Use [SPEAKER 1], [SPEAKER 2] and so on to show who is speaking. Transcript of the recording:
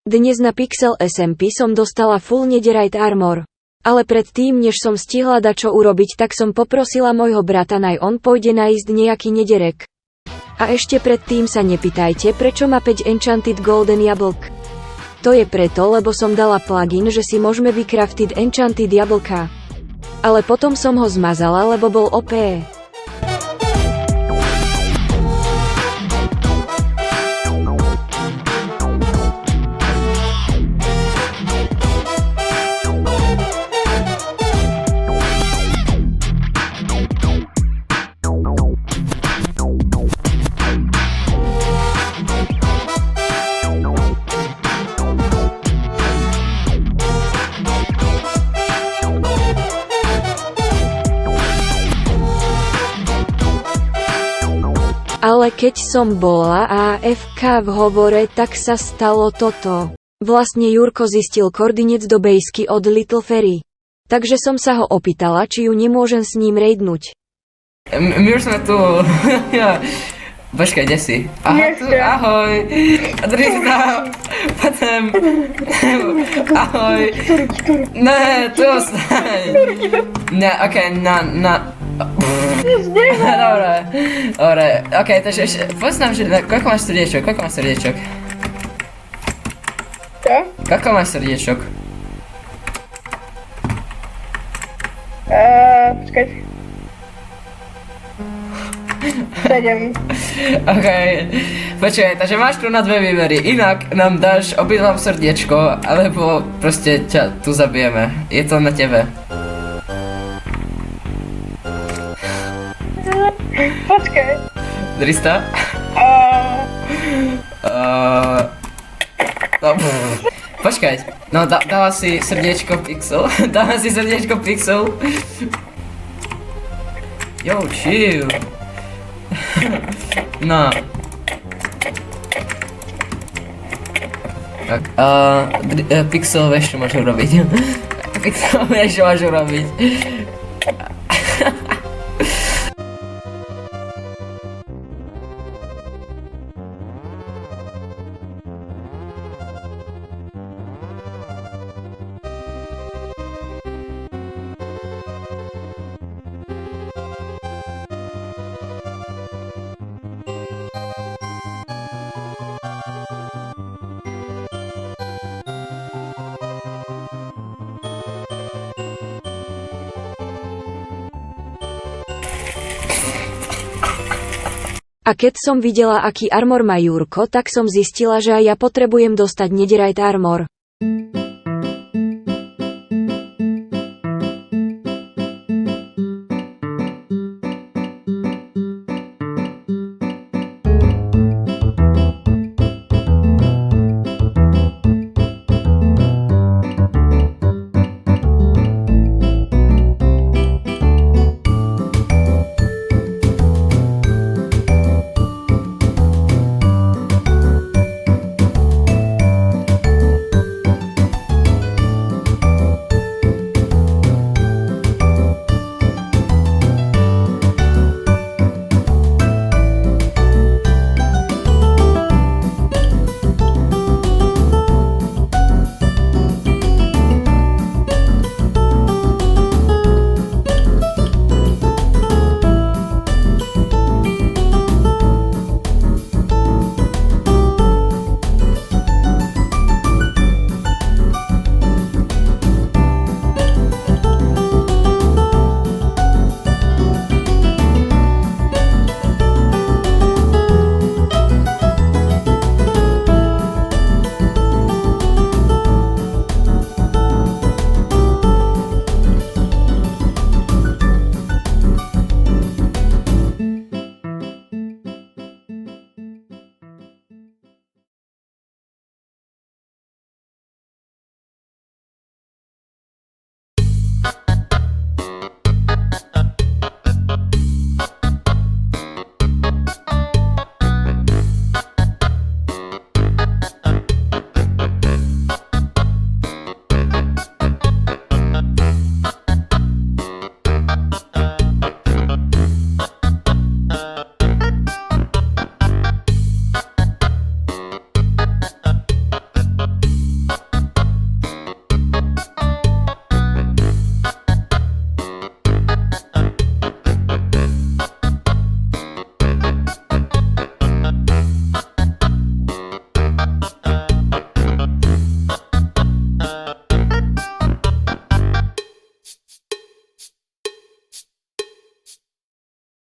[SPEAKER 1] Dnes na Pixel SMP som dostala full Netherite armor. Ale predtým, než som stihla dačo urobiť, tak som poprosila môjho brata, naj on pôjde nájsť nejaký nederek. A ešte predtým sa nepýtajte, prečo má 5 enchanted golden jablk. To je preto, lebo som dala plugin, že si môžeme vykraftiť enchanted jablka. Ale potom som ho zmazala, lebo bol OP. Ale keď som bola AFK v hovore, tak sa stalo toto. Vlastne Jurko zistil koordinec do bejsky od Little Fairy. Takže som sa ho opýtala, či ju nemôžem s ním raidnúť.
[SPEAKER 2] My už sme tu. Počkaj, kde si? Aha, tu, ahoj. Drž tam. Potom. Ahoj. Ne, tu ostaň. Ne, okej, Dobre, okej, takže ešte, povedz nám, že koľko máš srdiečok,
[SPEAKER 3] Čo?
[SPEAKER 2] Koľko máš srdiečok?
[SPEAKER 3] Počkaj. 7.
[SPEAKER 2] Okej, počkaj, takže máš tu na dve výbery, inak nám dáš obidvam srdiečko, alebo proste ťa tu zabijeme, je to na tebe.
[SPEAKER 3] Počkaj.
[SPEAKER 2] Drista? No, počkaj, no dáva si srdiečko Pixel, Yo, chill. No. Tak, Pixel, vieš čo môžu robiť. Pixel, vieš čo môžu robiť.
[SPEAKER 1] A keď som videla, aký armor má Jurko, tak som zistila, že aj ja potrebujem dostať Netherite armor.